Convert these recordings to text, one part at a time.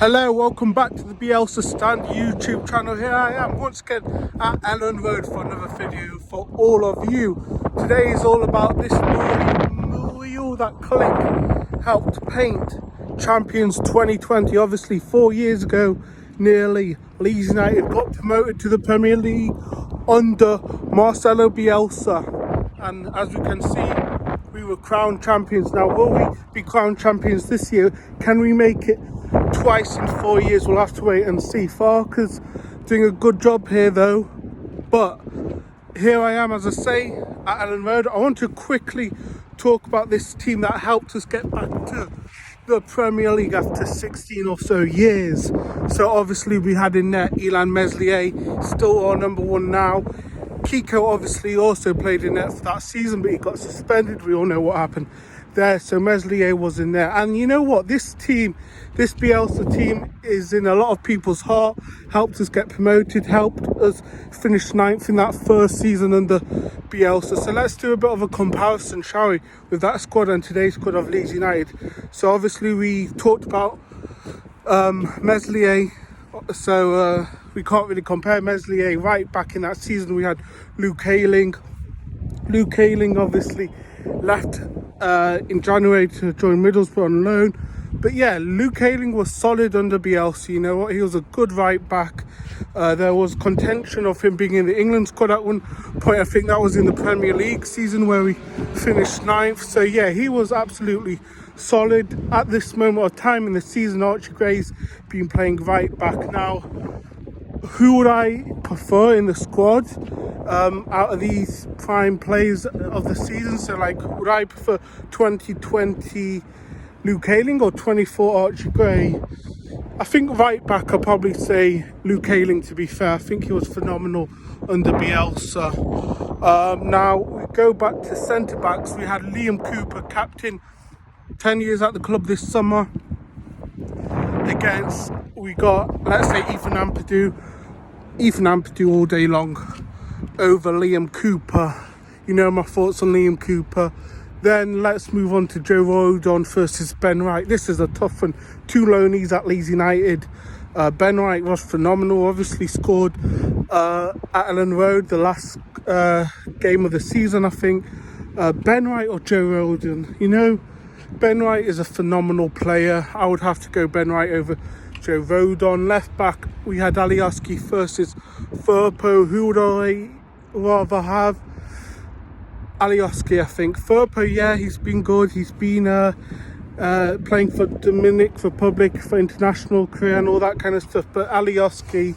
Hello, welcome back to the Bielsa Stand YouTube channel. Here I am once again at Ellen Road for another video for all of you. Today is all about this mural that Click helped paint. Champions 2020, obviously 4 years ago nearly, Leeds United got promoted to the Premier League under Marcelo Bielsa, and as we can see, we were crowned champions. Now, will we be crowned champions this year? Can we make it twice in 4 years? We'll have to wait and see. Farke'S doing a good job here though. But here I am, as I say, at Ellen Road. I want to quickly talk about this team that helped us get back to the Premier League after 16 or so years. So obviously we had in there Illan Meslier, still our number one now. Kiko obviously also played in net for that season, but he got suspended. We all know what happened there. So Meslier was in there. And you know what? This team, this Bielsa team, is in a lot of people's heart. Helped us get promoted, helped us finish 9th in that first season under Bielsa. So let's do a bit of a comparison, shall we, with that squad and today's squad of Leeds United. So obviously we talked about Meslier. So we can't really compare Meslier. Right back in that season we had Luke Ayling. Luke Ayling obviously left in January to join Middlesbrough on loan. But yeah, Luke Ayling was solid under Bielsa. You know what? He was a good right back. There was contention of him being in the England squad at one point. I think that was in the Premier League season where we finished 9th. So yeah, he was absolutely solid. At this moment of time in the season, Archie Gray's been playing right back. Now, who would I prefer in the squad out of these prime players of the season? So like, would I prefer 2020 Luke Ayling or 24 Archie Gray? I think right back I'll probably say Luke Ayling, to be fair. I think he was phenomenal under Bielsa. Now we go back to centre backs. We had Liam Cooper, captain, 10 years at the club this summer. Against, we got, let's say, Ethan Ampadu all day long over Liam Cooper. You know my thoughts on Liam Cooper. Then let's move on to Joe Rodon versus Ben Wright. This is a tough one. Two loanees at Leeds United. Ben Wright was phenomenal. Obviously scored at Ellen Road the last game of the season, I think. Ben Wright or Joe Rodon? You know, Ben Wright is a phenomenal player. I would have to go Ben Wright over Joe Rodon. Left back, we had Alioski versus Firpo. Who would I rather have? Alioski, I think. Firpo, yeah, he's been good. He's been playing for Dominican Republic for international career and all that kind of stuff. But Alioski,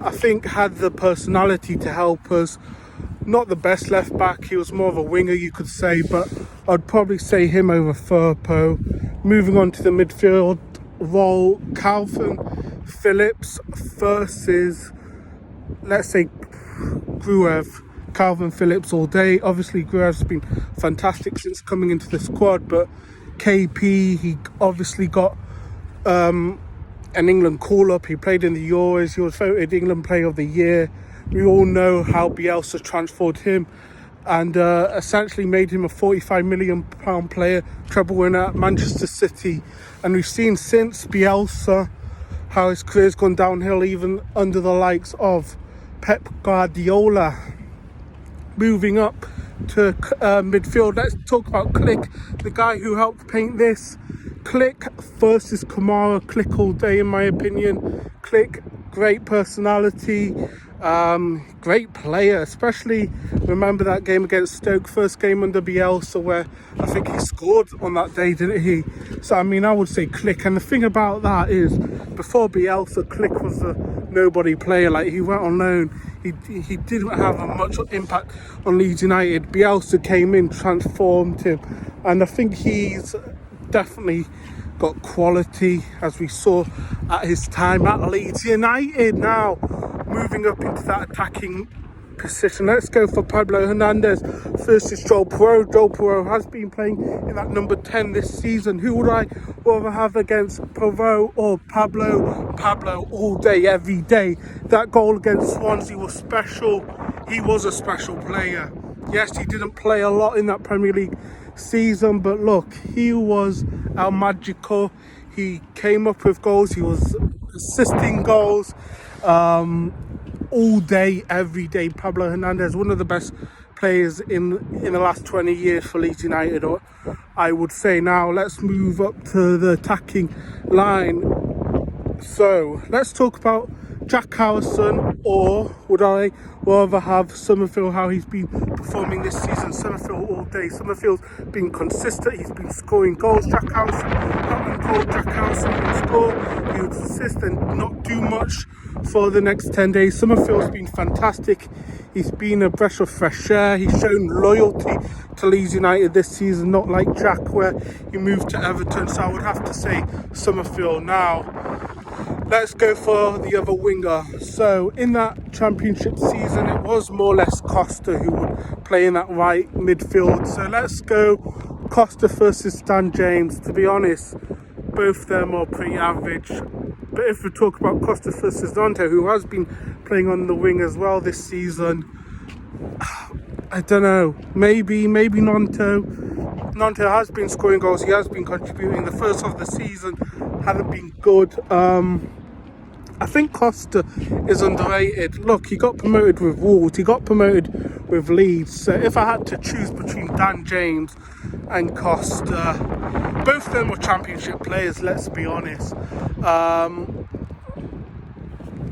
I think, had the personality to help us. Not the best left back. He was more of a winger, you could say, but I'd probably say him over Firpo. Moving on to the midfield role, Calvin Phillips versus, let's say, Gruev. Calvin Phillips all day. Obviously Gruev's been fantastic since coming into the squad, but KP, he obviously got an England call-up. He played in the Euros. He was voted England Player of the Year. We all know how Bielsa transformed him and essentially made him a £45 million player, treble winner at Manchester City. And we've seen since Bielsa how his career's gone downhill, even under the likes of Pep Guardiola. Moving up to midfield, let's talk about Click, the guy who helped paint this. Click versus Kamara. Click all day, in my opinion. Click, great personality, great player. Especially remember that game against Stoke, first game under Bielsa, where I think he scored on that day, didn't he? So I mean, I would say Click. And the thing about that is, before Bielsa, Click was a nobody player. Like, he went on loan. He didn't have much impact on Leeds United. Bielsa came in, transformed him, and I think he's definitely got quality, as we saw at his time at Leeds United. Now, moving up into that attacking position, let's go for Pablo Hernandez versus Joel Perot. Joel Perot has been playing in that number 10 this season. Who would I rather have against Perot or Pablo? Pablo all day, every day. That goal against Swansea was special. He was a special player. Yes, he didn't play a lot in that Premier League season, but look, he was El Magico. He came up with goals. He was assisting goals all day, every day. Pablo Hernandez, one of the best players in the last 20 years for Leeds United, or I would say. Now let's move up to the attacking line. So let's talk about Jack Harrison, or would I rather have Summerfield, how he's been performing this season. Summerfield all day. Summerfield's been consistent. He's been scoring goals. Jack Harrison, not in goal. Jack Harrison would score, he would assist and not do much for the next 10 days. Summerfield's been fantastic. He's been a breath of fresh air. He's shown loyalty to Leeds United this season, not like Jack where he moved to Everton. So I would have to say Summerfield. Now let's go for the other winger. So in that championship season, it was more or less Costa who would play in that right midfield. So let's go Costa versus Stan James. To be honest, both of them are pretty average. But if we talk about Costa versus Nonto, who has been playing on the wing as well this season, I don't know. Maybe Nonto. Nonto has been scoring goals. He has been contributing. The first half of the season hasn't been good. I think Costa is underrated. Look, he got promoted with Wolves. He got promoted with Leeds. So if I had to choose between Dan James and Costa, both of them were championship players, let's be honest. I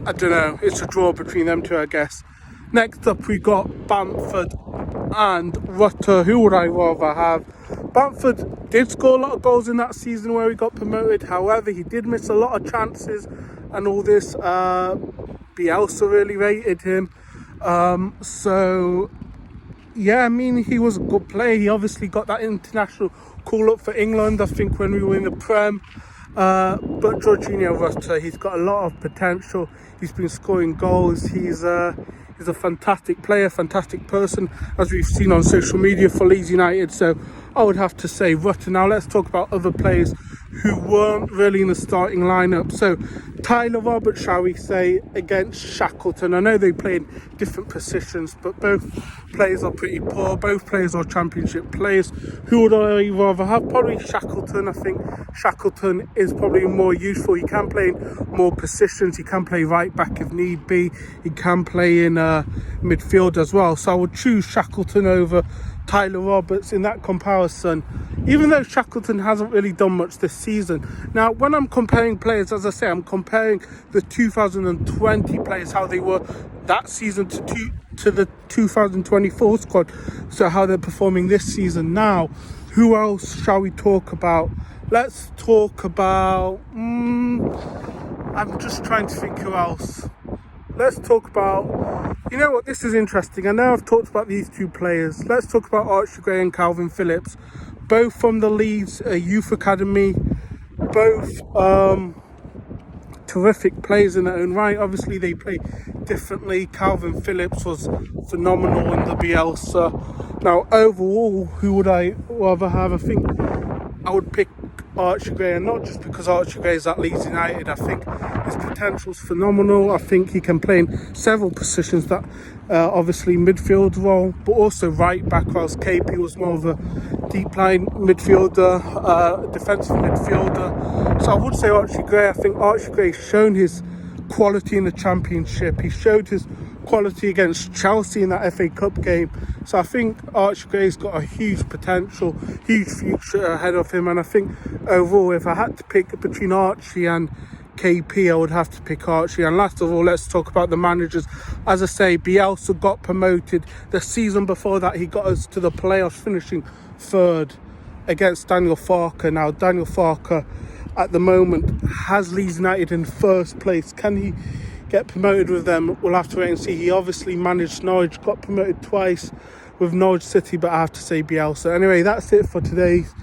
don't know. It's a draw between them two, I guess. Next up, we got Bamford and Rutter. Who would I rather have? Bamford did score a lot of goals in that season where he got promoted. However, he did miss a lot of chances and all this. Bielsa really rated him. So, yeah, I mean, he was a good player. He obviously got that international call-up for England, I think, when we were in the Prem. But Jorginho Rutter, he's got a lot of potential. He's been scoring goals. He's a fantastic player, fantastic person, as we've seen on social media for Leeds United. So I would have to say Rutter. Now let's talk about other players who weren't really in the starting lineup. So Tyler Roberts, shall we say, against Shackleton. I know they play in different positions, but both players are pretty poor. Both players are championship players. Who would I rather have? Probably Shackleton. I think Shackleton is probably more useful. He can play in more positions. He can play right back if need be. He can play in midfield as well. So I would choose Shackleton over Tyler Roberts in that comparison, even though Shackleton hasn't really done much this season. Now, when I'm comparing players, as I say, I'm comparing the 2020 players, how they were that season, to the 2024 squad, so how they're performing this season. Now, who else shall we talk about? Let's talk about... I'm just trying to think who else. Let's talk about... You know what, this is interesting. I know I've talked about these two players. Let's talk about Archie Gray and Calvin Phillips. Both from the Leeds Youth Academy. Both terrific players in their own right. Obviously, they play differently. Calvin Phillips was phenomenal in the Bielsa. Now, overall, who would I rather have? I think I would pick Archie Gray, and not just because Archie Gray is at Leeds United. I think his potential is phenomenal. I think he can play in several positions, that obviously midfield role, but also right back, whilst KP was more of a deep line midfielder, defensive midfielder. So I would say Archie Gray. I think Archie Gray's shown his quality in the Championship. He showed his quality against Chelsea in that FA Cup game. So I think Archie Gray's got a huge potential, huge future ahead of him. And I think overall, if I had to pick between Archie and KP, I would have to pick Archie. And last of all, let's talk about the managers. As I say, Bielsa got promoted. The season before that, he got us to the playoffs, finishing third against Daniel Farke. Now, Daniel Farke at the moment has Leeds United in first place. Can he get promoted with them? We'll have to wait and see. He obviously managed Norwich, got promoted twice with Norwich City, but I have to say Bielsa. Anyway, that's it for today's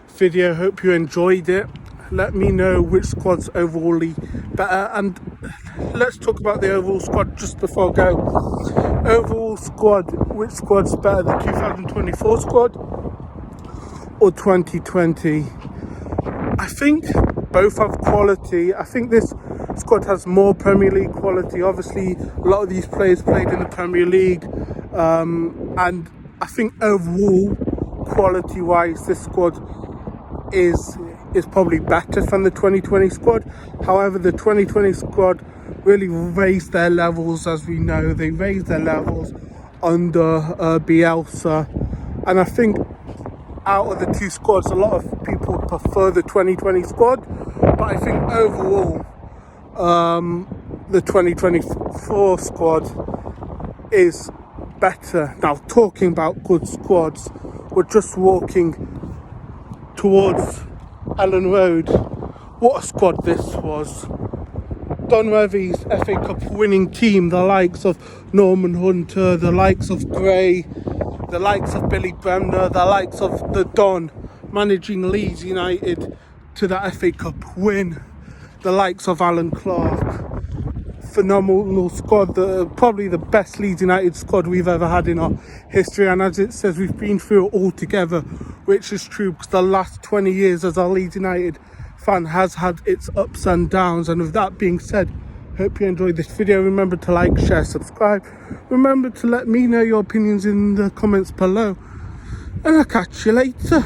video. Hope you enjoyed it. Let me know which squad's overall better, and let's talk about the overall squad just before I go. Overall squad, which squad's better, the 2024 squad or 2020? I think both have quality. I think this squad has more Premier League quality. Obviously, a lot of these players played in the Premier League, and I think overall, quality-wise, this squad is is probably better than the 2020 squad. However, the 2020 squad really raised their levels, as we know. They raised their levels under Bielsa, and I think out of the two squads, a lot of people prefer the 2020 squad, but I think overall the 2024 squad is better. Now, talking about good squads, we're just walking towards Ellen Road. What a squad this was. Don Revie's FA Cup winning team, the likes of Norman Hunter, the likes of Gray, the likes of Billy Bremner, the likes of the Don managing Leeds United to that FA Cup win, the likes of Alan Clark. Phenomenal squad, probably the best Leeds United squad we've ever had in our history, and as it says, we've been through it all together, which is true, because the last 20 years as a Leeds United fan has had its ups and downs. And with that being said, hope you enjoyed this video. Remember to like, share, subscribe. Remember to let me know your opinions in the comments below, and I'll catch you later.